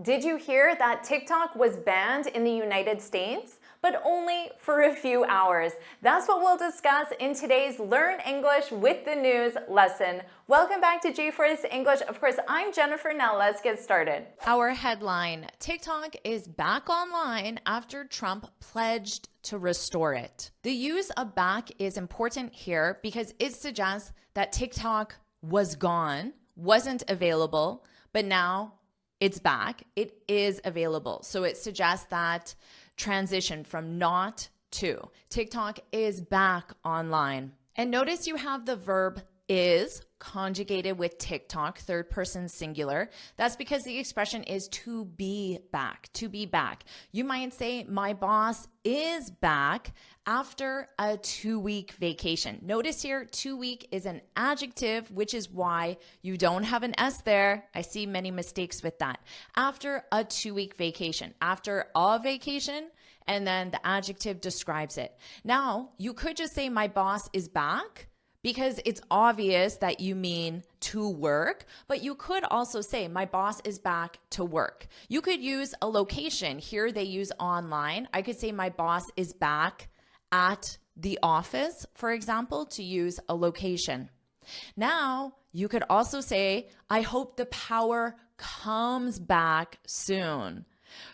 Did you hear that TikTok was banned in the United States? But only for a few hours. That's what we'll discuss in today's Learn English with the News lesson. Welcome back to JForrest English. Of course, I'm Jennifer. Now let's get started. Our headline: TikTok is back online after Trump pledged to restore it. The use of back is important here because it suggests that TikTok was gone, wasn't available, but now it's back. It is available. So it suggests that transition from not to. TikTok is back online. And notice you have the verb is conjugated with TikTok, third person singular. That's because the expression is to be back, to be back. You might say, my boss is back after a 2-week vacation. Notice here, 2-week is an adjective, which is why you don't have an S there. I see many mistakes with that. After a 2-week vacation, after a vacation, and then the adjective describes it. Now, you could just say, my boss is back, because it's obvious that you mean to work, but you could also say, my boss is back to work. You could use a location. Here they use online. I could say, my boss is back at the office, for example, to use a location. Now, you could also say, I hope the power comes back soon.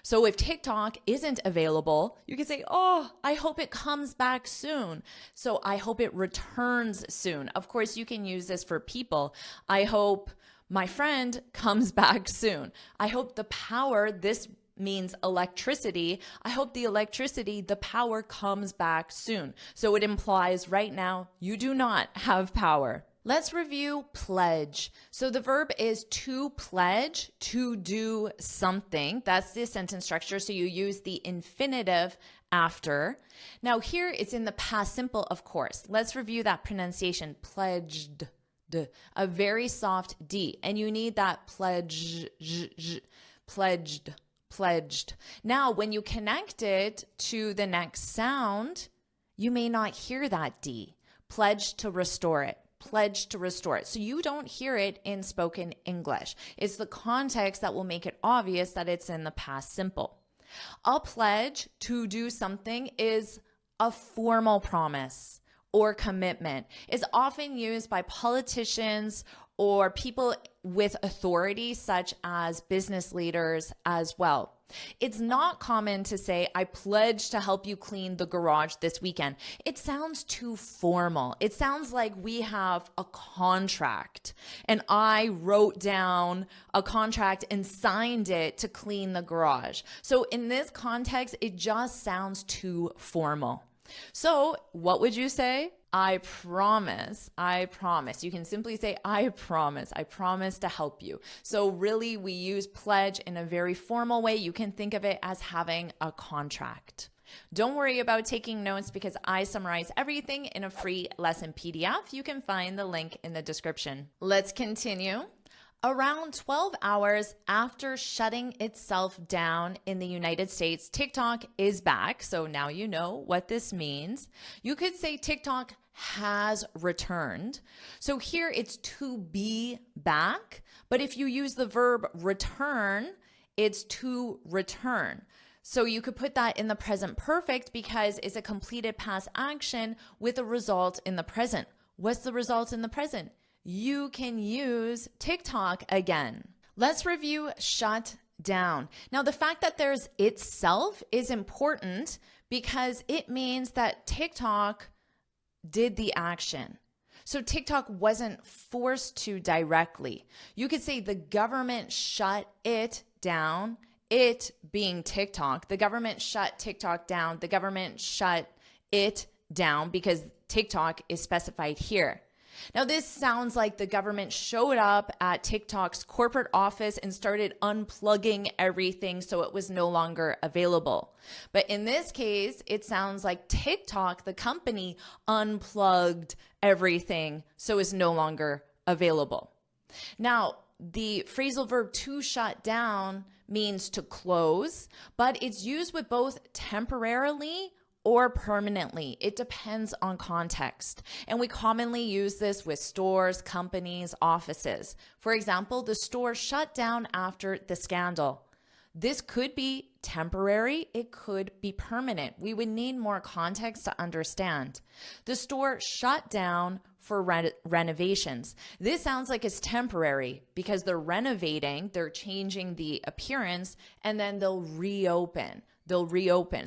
So if TikTok isn't available, you can say, oh, I hope it comes back soon. So I hope it returns soon. Of course, you can use this for people. I hope my friend comes back soon. I hope the power, this means electricity. I hope the power comes back soon. So it implies right now you do not have power. Let's review pledge. So the verb is to pledge, to do something. That's the sentence structure. So you use the infinitive after. Now here it's in the past simple, of course. Let's review that pronunciation. Pledged. A very soft D. And you need that pledge, pledged, pledged. Now when you connect it to the next sound, you may not hear that D. Pledge to restore it. Pledge to restore it. So you don't hear it in spoken English. It's the context that will make it obvious that it's in the past simple. A pledge to do something is a formal promise or commitment. It's often used by politicians or people with authority, such as business leaders as well. It's not common to say, I pledge to help you clean the garage this weekend. It sounds too formal. It sounds like we have a contract and I wrote down a contract and signed it to clean the garage. So in this context, it just sounds too formal. So what would you say? I promise, I promise. You can simply say, I promise to help you. So really we use pledge in a very formal way. You can think of it as having a contract. Don't worry about taking notes because I summarize everything in a free lesson PDF. You can find the link in the description. Let's continue. Around 12 hours after shutting itself down in the United States, TikTok is back. So now you know what this means. You could say TikTok has returned. So here it's to be back. But if you use the verb return, it's to return. So you could put that in the present perfect because it's a completed past action with a result in the present. What's the result in the present? You can use TikTok again. Let's review shut down. Now, the fact that there's itself is important because it means that TikTok did the action. So TikTok wasn't forced to directly. You could say the government shut it down, it being TikTok. The government shut TikTok down. The government shut it down because TikTok is specified here. Now, this sounds like the government showed up at TikTok's corporate office and started unplugging everything so it was no longer available. But in this case, it sounds like TikTok, the company, unplugged everything so it's no longer available. Now, the phrasal verb to shut down means to close, but it's used with both temporarily or permanently. It depends on context. And we commonly use this with stores, companies, offices. For example, the store shut down after the scandal. This could be temporary, it could be permanent. We would need more context to understand. The store shut down for renovations. This sounds like it's temporary because they're renovating, they're changing the appearance, and then they'll reopen.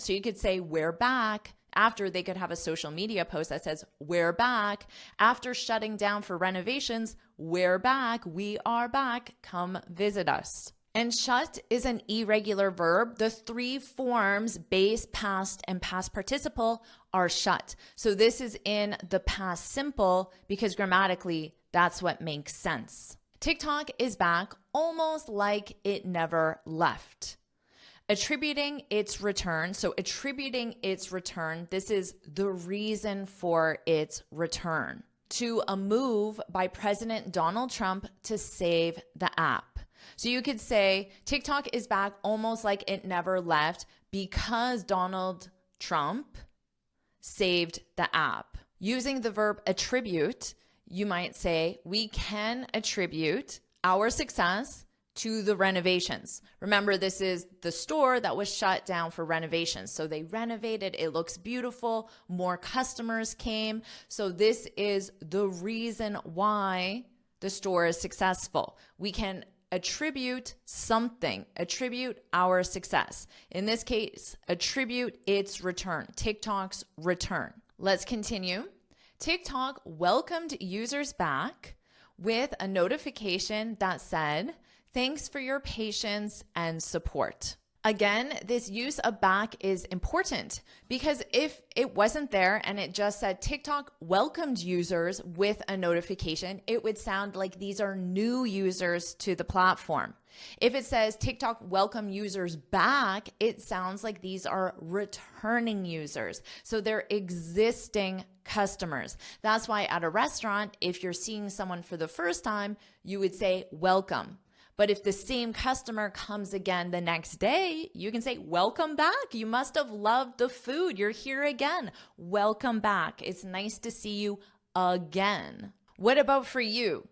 So you could say, we're back. After, they could have a social media post that says, we're back. After shutting down for renovations, we're back. We are back. Come visit us. And shut is an irregular verb. The three forms, base, past, and past participle, are shut. So this is in the past simple because grammatically, that's what makes sense. TikTok is back almost like it never left. Attributing its return. So attributing its return, this is the reason for its return, to a move by President Donald Trump to save the app. So you could say TikTok is back almost like it never left because Donald Trump saved the app. Using the verb attribute, you might say we can attribute our success to the renovations. Remember, this is the store that was shut down for renovations. So they renovated, it looks beautiful, more customers came. So this is the reason why the store is successful. We can attribute something, attribute our success. In this case, attribute its return, TikTok's return. Let's continue. TikTok welcomed users back with a notification that said, "Thanks for your patience and support." Again, this use of back is important because if it wasn't there and it just said TikTok welcomed users with a notification, it would sound like these are new users to the platform. If it says TikTok welcome users back, it sounds like these are returning users. So they're existing customers. That's why at a restaurant, if you're seeing someone for the first time, you would say welcome. But if the same customer comes again the next day, you can say, welcome back. You must have loved the food. You're here again. Welcome back. It's nice to see you again. What about for you?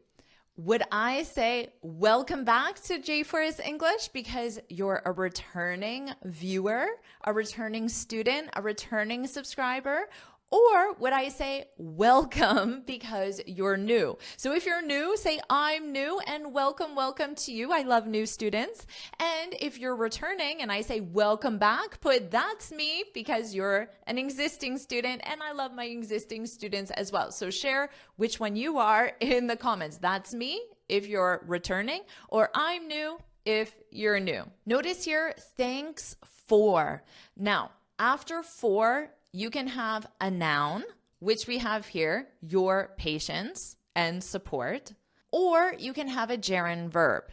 Would I say welcome back to JForrest English because you're a returning viewer, a returning student, a returning subscriber? Or would I say welcome because you're new? So if you're new, say I'm new and welcome to you. I love new students. And if you're returning and I say welcome back, put that's me because you're an existing student and I love my existing students as well. So share which one you are in the comments. That's me if you're returning, or I'm new if you're new. Notice here, thanks for. Now, after for, you can have a noun, which we have here, your patience and support, or you can have a gerund verb,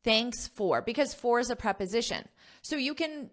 thanks for, because for is a preposition. So you can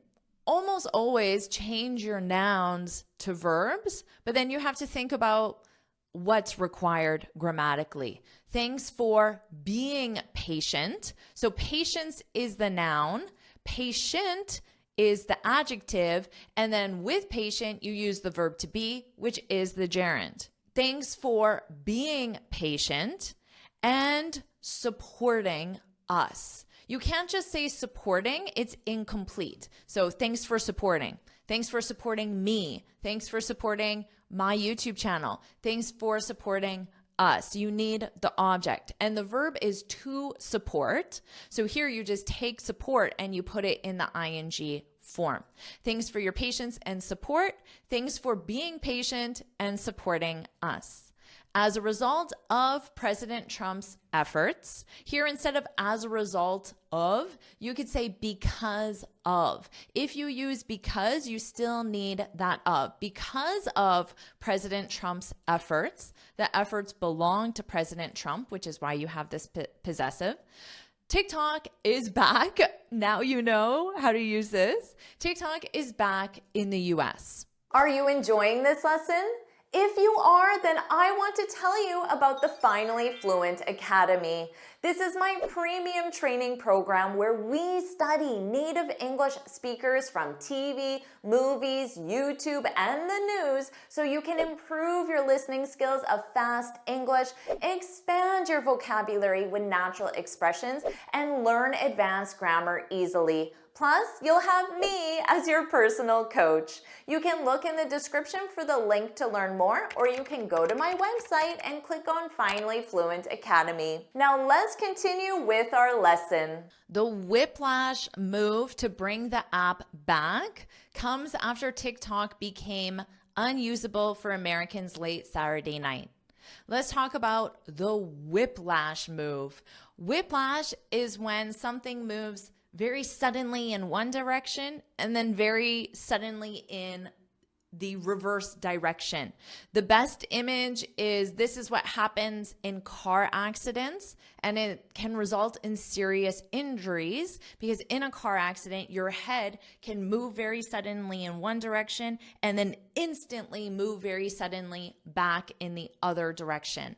almost always change your nouns to verbs, but then you have to think about what's required grammatically. Thanks for being patient. So patience is the noun, patient is the adjective, and then with patient, you use the verb to be, which is the gerund. Thanks for being patient and supporting us. You can't just say supporting, it's incomplete. So thanks for supporting. Thanks for supporting me. Thanks for supporting my YouTube channel. Thanks for supporting us. You need the object, and the verb is to support. So here you just take support and you put it in the ing form. Thanks for your patience and support. Thanks for being patient and supporting us. As a result of President Trump's efforts, here instead of as a result of, you could say because of. If you use because, you still need that of. Because of President Trump's efforts, the efforts belong to President Trump, which is why you have this possessive. TikTok is back. Now you know how to use this. TikTok is back in the US. Are you enjoying this lesson? If you are, then I want to tell you about the Finally Fluent Academy. This is my premium training program where we study native English speakers from TV, movies, YouTube, and the news so you can improve your listening skills of fast English, expand your vocabulary with natural expressions, and learn advanced grammar easily. Plus, you'll have me as your personal coach. You can look in the description for the link to learn more, or you can go to my website and click on Finally Fluent Academy. Now let's continue with our lesson. The whiplash move to bring the app back comes after TikTok became unusable for Americans late Saturday night. Let's talk about the whiplash move. Whiplash is when something moves very suddenly in one direction and then very suddenly in the reverse direction. The best image is this is what happens in car accidents, and it can result in serious injuries because in a car accident, your head can move very suddenly in one direction and then instantly move very suddenly back in the other direction.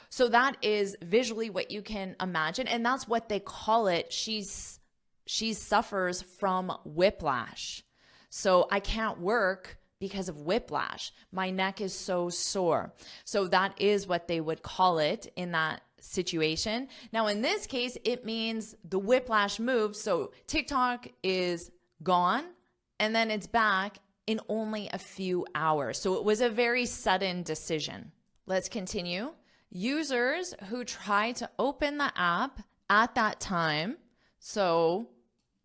So that is visually what you can imagine, and that's what they call it. She suffers from whiplash. So I can't work because of whiplash. My neck is so sore. So that is what they would call it in that situation. Now, in this case, it means the whiplash move. So TikTok is gone and then it's back in only a few hours. So it was a very sudden decision. Let's continue. Users who try to open the app at that time, so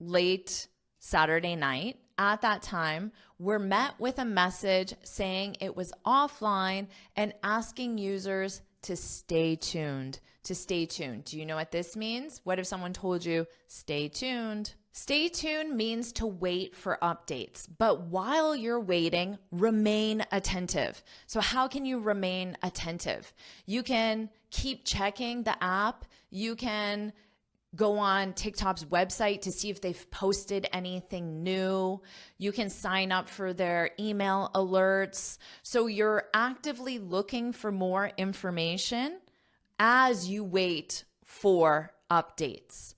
late Saturday night, at that time, were met with a message saying it was offline and asking users to stay tuned. To stay tuned. Do you know what this means? What if someone told you, stay tuned? Stay tuned means to wait for updates, but while you're waiting, remain attentive. So how can you remain attentive? You can keep checking the app. You can go on TikTok's website to see if they've posted anything new. You can sign up for their email alerts. So you're actively looking for more information as you wait for updates.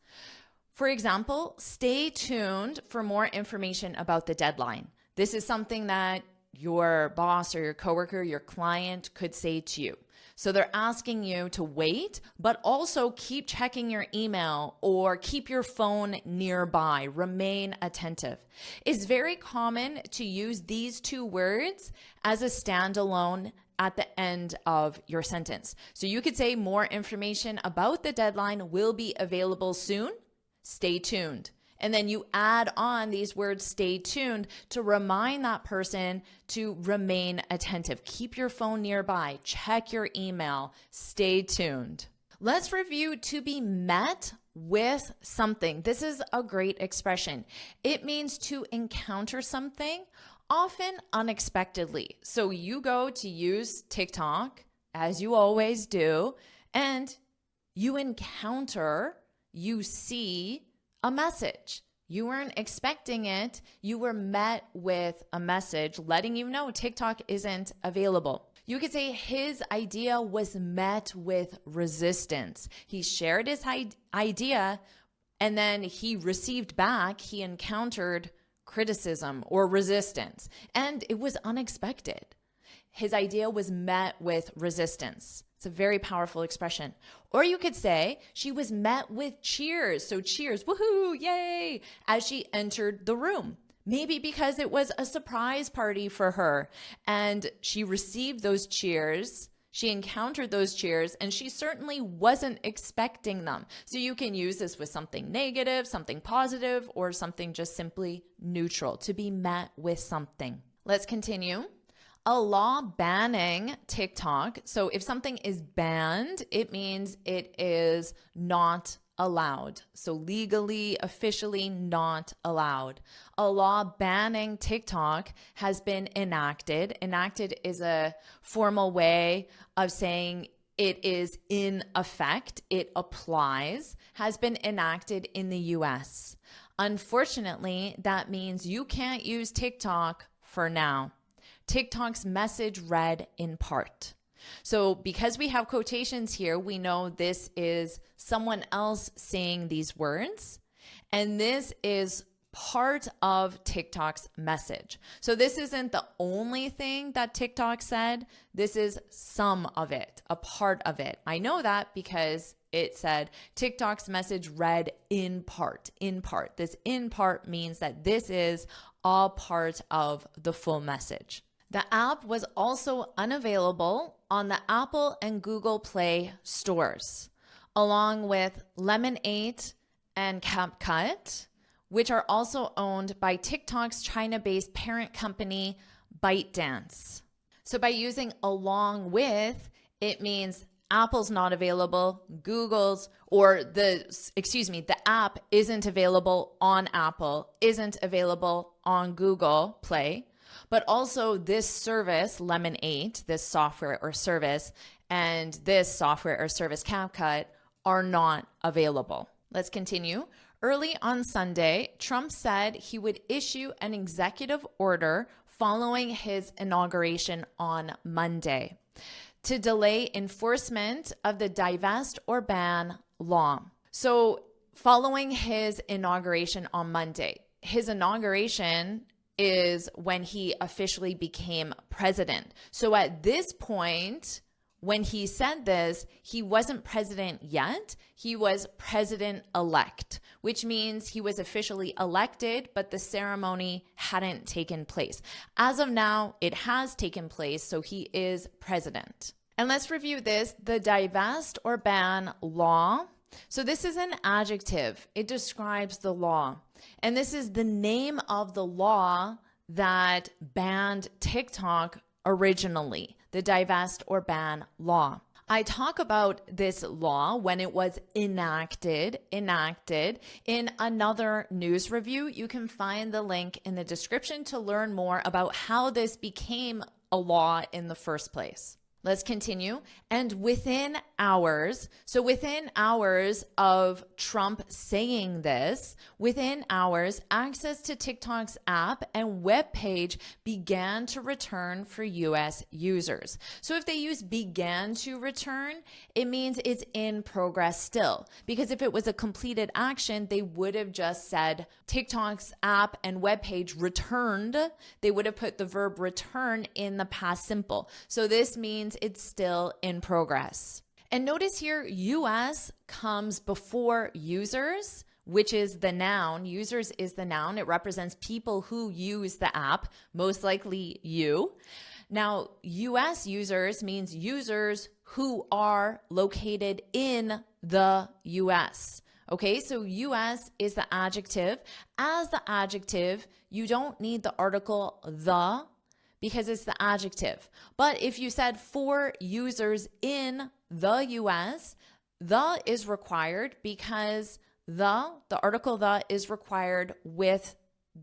For example, stay tuned for more information about the deadline. This is something that your boss or your coworker, your client could say to you. So they're asking you to wait, but also keep checking your email or keep your phone nearby. Remain attentive. It's very common to use these two words as a standalone at the end of your sentence. So you could say more information about the deadline will be available soon. Stay tuned. And then you add on these words, stay tuned, to remind that person to remain attentive. Keep your phone nearby, check your email, stay tuned. Let's review to be met with something. This is a great expression. It means to encounter something, often unexpectedly. So you go to use TikTok, as you always do, and you encounter, you see a message. You weren't expecting it. You were met with a message letting you know TikTok isn't available. You could say his idea was met with resistance. He shared his idea and then he received back, he encountered criticism or resistance, and it was unexpected. His idea was met with resistance. It's a very powerful expression. Or you could say she was met with cheers. So cheers, woohoo, yay, as she entered the room. Maybe because it was a surprise party for her and she received those cheers, she encountered those cheers, and she certainly wasn't expecting them. So you can use this with something negative, something positive, or something just simply neutral, to be met with something. Let's continue. A law banning TikTok. So if something is banned, it means it is not allowed. So legally, officially not allowed. A law banning TikTok has been enacted. Enacted is a formal way of saying it is in effect, it applies, has been enacted in the US. Unfortunately, that means you can't use TikTok for now. TikTok's message read in part. So because we have quotations here, we know this is someone else saying these words, and this is part of TikTok's message. So this isn't the only thing that TikTok said. This is some of it, a part of it. I know that because it said TikTok's message read in part, in part. This in part means that this is all part of the full message. The app was also unavailable on the Apple and Google Play stores, along with Lemon8 and CapCut, which are also owned by TikTok's China-based parent company, ByteDance. So by using along with, it means Apple's not available, the app isn't available on Apple, isn't available on Google Play, but also this service, Lemon8, this software or service, and this software or service, CapCut, are not available. Let's continue. Early on Sunday, Trump said he would issue an executive order following his inauguration on Monday to delay enforcement of the divest or ban law. So following his inauguration on Monday, his inauguration is when he officially became president. So at this point, when he said this, he wasn't president yet. He was president-elect, which means he was officially elected, but the ceremony hadn't taken place. As of now, it has taken place, so he is president. And let's review this, the divest or ban law. So this is an adjective. It describes the law. And this is the name of the law that banned TikTok originally, the divest or ban law. I talk about this law when it was enacted in another news review. You can find the link in the description to learn more about how this became a law in the first place. Let's continue. And within hours, so within hours of Trump saying this, within hours, access to TikTok's app and web page began to return for US users. So if they use began to return, it means it's in progress still. Because if it was a completed action, they would have just said TikTok's app and web page returned. They would have put the verb return in the past simple. So this means it's still in progress. And notice here, US comes before users, which is the noun. Users is the noun. It represents people who use the app, most likely you. Now, US users means users who are located in the US. Okay, so US is the adjective. As the adjective, you don't need the article the, because it's the adjective. But if you said for users in the US, the is required because the article the is required with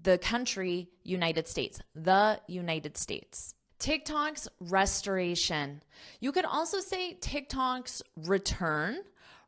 the country United States, the United States. TikTok's restoration. You could also say TikTok's return.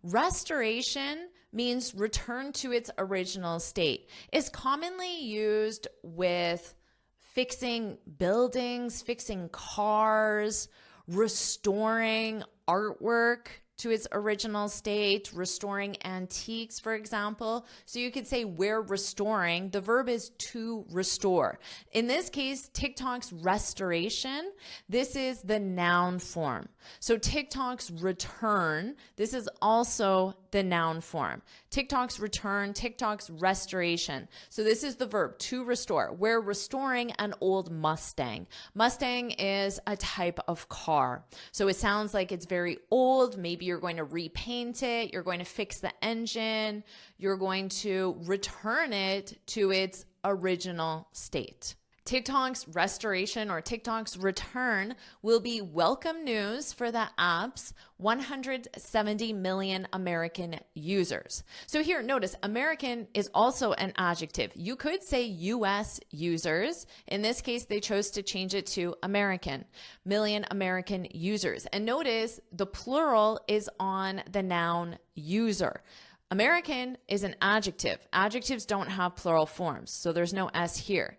Restoration means return to its original state. It's commonly used with fixing buildings, fixing cars, restoring artwork to its original state, restoring antiques, for example. So you could say we're restoring. The verb is to restore. In this case, TikTok's restoration, this is the noun form. So TikTok's return, this is also the noun form. TikTok's return, TikTok's restoration. So this is the verb, to restore. We're restoring an old Mustang. Mustang is a type of car. So it sounds like it's very old. Maybe you're going to repaint it. You're going to fix the engine. You're going to return it to its original state. TikTok's restoration or TikTok's return will be welcome news for the app's 170 million American users. So here, notice American is also an adjective. You could say US users. In this case, they chose to change it to American, million American users. And notice the plural is on the noun user. American is an adjective. Adjectives don't have plural forms, so there's no S here.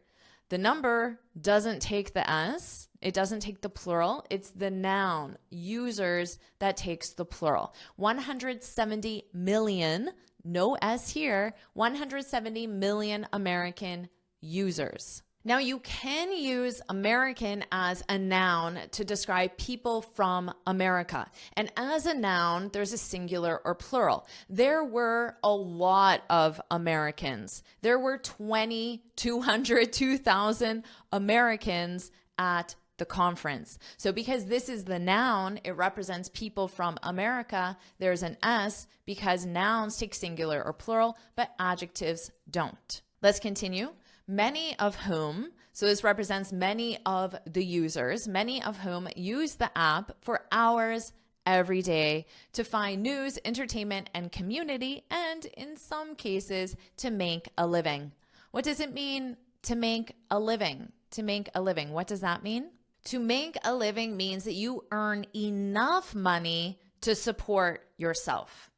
The number doesn't take the S, it doesn't take the plural, it's the noun, users, that takes the plural. 170 million, no S here, 170 million American users. Now, you can use American as a noun to describe people from America. And as a noun, there's a singular or plural. There were a lot of Americans. There were 20, 200, 2,000 Americans at the conference. So because this is the noun, it represents people from America, there's an S because nouns take singular or plural, but adjectives don't. Let's continue. Many of whom, so this represents many of the users, many of whom use the app for hours every day to find news, entertainment, and community, and in some cases, to make a living. What does it mean to make a living? To make a living, what does that mean? To make a living means that you earn enough money to support yourself.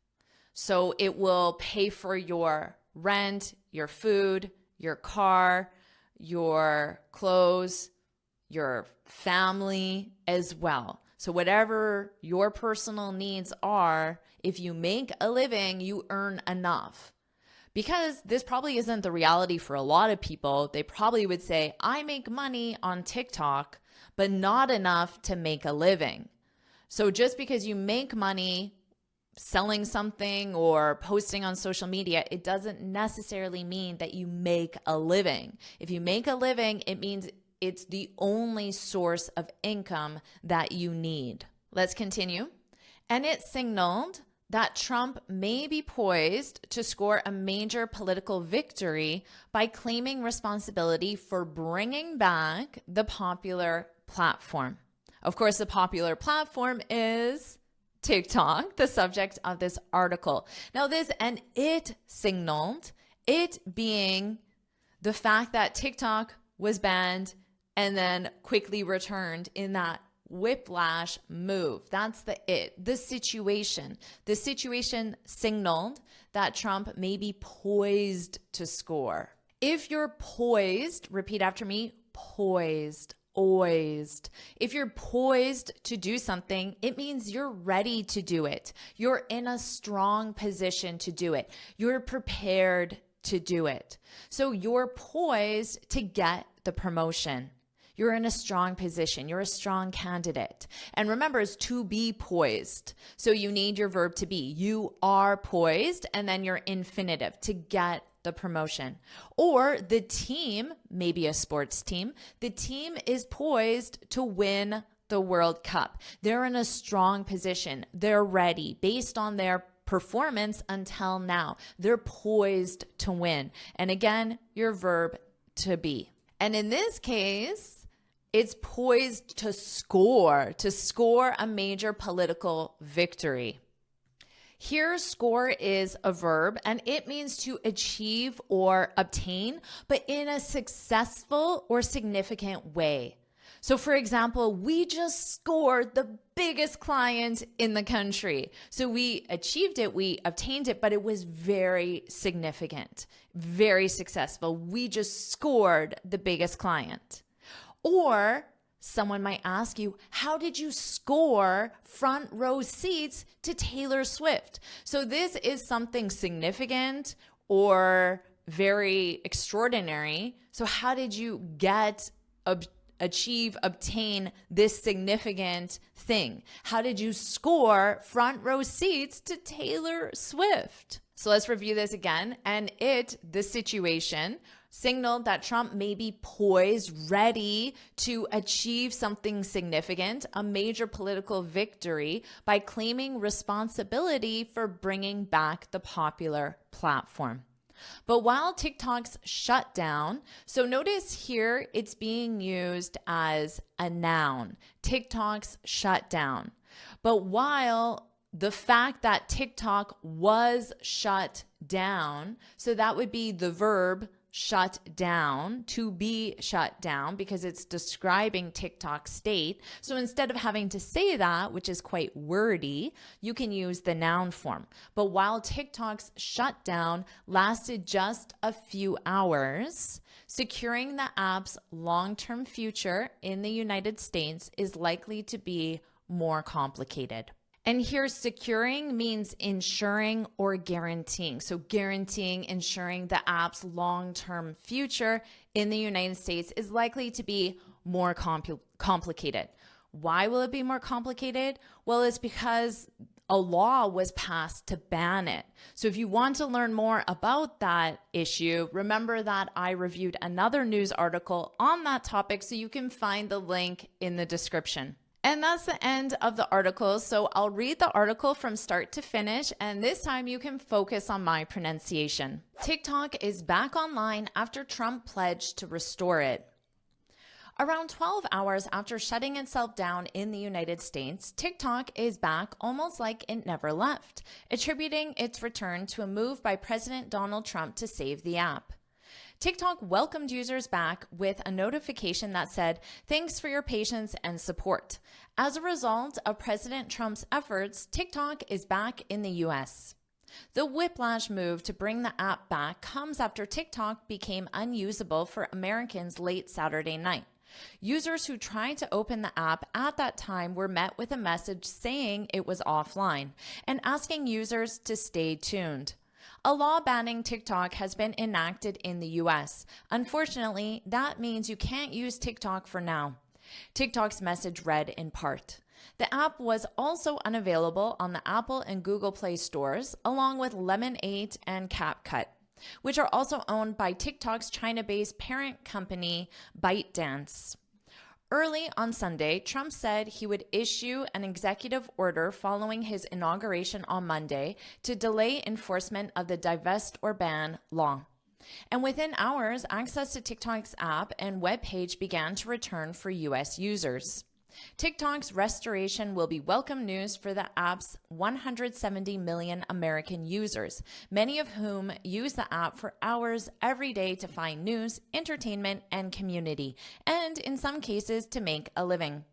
So it will pay for your rent, your food, your car, your clothes, your family as well. So whatever your personal needs are, if you make a living, you earn enough. Because this probably isn't the reality for a lot of people. They probably would say, I make money on TikTok, but not enough to make a living. So just because you make money selling something or posting on social media, it doesn't necessarily mean that you make a living. If you make a living, it means it's the only source of income that you need. Let's continue. And it signaled that Trump may be poised to score a major political victory by claiming responsibility for bringing back the popular platform. Of course, the popular platform is TikTok, the subject of this article. Now this and it signaled, it being the fact that TikTok was banned and then quickly returned in that whiplash move. That's the it, the situation. The situation signaled that Trump may be poised to score. If you're poised, repeat after me, poised. Poised. If you're poised to do something, it means you're ready to do it. You're in a strong position to do it. You're prepared to do it. So you're poised to get the promotion. You're in a strong position. You're a strong candidate. And remember, it's to be poised. So you need your verb to be. You are poised, and then your infinitive to get the promotion. Or the team, maybe a sports team, the team is poised to win the World Cup. They're in a strong position. They're ready based on their performance until now. They're poised to win. And again, your verb to be. And in this case, it's poised to score a major political victory. Here, score is a verb, and it means to achieve or obtain, but in a successful or significant way. So for example, we just scored the biggest client in the country. So we achieved it, we obtained it, but it was very significant, very successful. We just scored the biggest client. Or someone might ask you, how did you score front row seats to Taylor Swift? So this is something significant or very extraordinary. So how did you obtain this significant thing? How did you score front row seats to Taylor Swift? So let's review this again. And the situation, signaled that Trump may be poised, ready to achieve something significant, a major political victory, by claiming responsibility for bringing back the popular platform. But while TikTok's shut down, so notice here it's being used as a noun. TikTok's shut down. But while the fact that TikTok was shut down, so that would be the verb shut down, to be shut down, because it's describing TikTok's state. So instead of having to say that, which is quite wordy, you can use the noun form. But while TikTok's shutdown lasted just a few hours, securing the app's long-term future in the United States is likely to be more complicated. And here, securing means ensuring or guaranteeing. So guaranteeing, ensuring the app's long-term future in the United States is likely to be more complicated. Why will it be more complicated? Well, it's because a law was passed to ban it. So if you want to learn more about that issue, remember that I reviewed another news article on that topic, so you can find the link in the description. And that's the end of the article. So I'll read the article from start to finish, and this time you can focus on my pronunciation. TikTok is back online after Trump pledged to restore it. Around 12 hours after shutting itself down in the United States, TikTok is back almost like it never left, attributing its return to a move by President Donald Trump to save the app. TikTok welcomed users back with a notification that said, "Thanks for your patience and support." As a result of President Trump's efforts, TikTok is back in the US. The whiplash move to bring the app back comes after TikTok became unusable for Americans late Saturday night. Users who tried to open the app at that time were met with a message saying it was offline and asking users to stay tuned. A law banning TikTok has been enacted in the US. Unfortunately, that means you can't use TikTok for now. TikTok's message read in part, "The app was also unavailable on the Apple and Google Play stores, along with Lemon8 and CapCut, which are also owned by TikTok's China-based parent company, ByteDance." Early on Sunday, Trump said he would issue an executive order following his inauguration on Monday to delay enforcement of the divest or ban law. And within hours, access to TikTok's app and webpage began to return for US users. TikTok's restoration will be welcome news for the app's 170 million American users, many of whom use the app for hours every day to find news, entertainment, and community, and in some cases to make a living.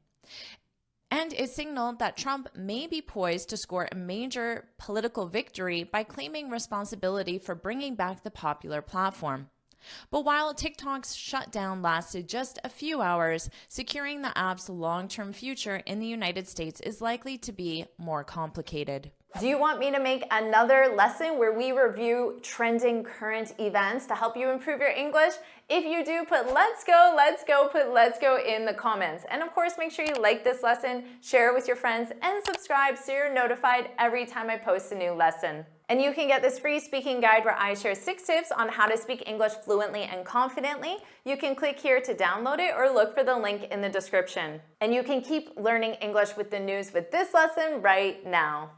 And it signaled that Trump may be poised to score a major political victory by claiming responsibility for bringing back the popular platform. But while TikTok's shutdown lasted just a few hours, securing the app's long-term future in the United States is likely to be more complicated. Do you want me to make another lesson where we review trending current events to help you improve your English? If you do, put let's go in the comments. And of course, make sure you like this lesson, share it with your friends, and subscribe so you're notified every time I post a new lesson. And you can get this free speaking guide where I share 6 tips on how to speak English fluently and confidently. You can click here to download it or look for the link in the description. And you can keep learning English with the news with this lesson right now.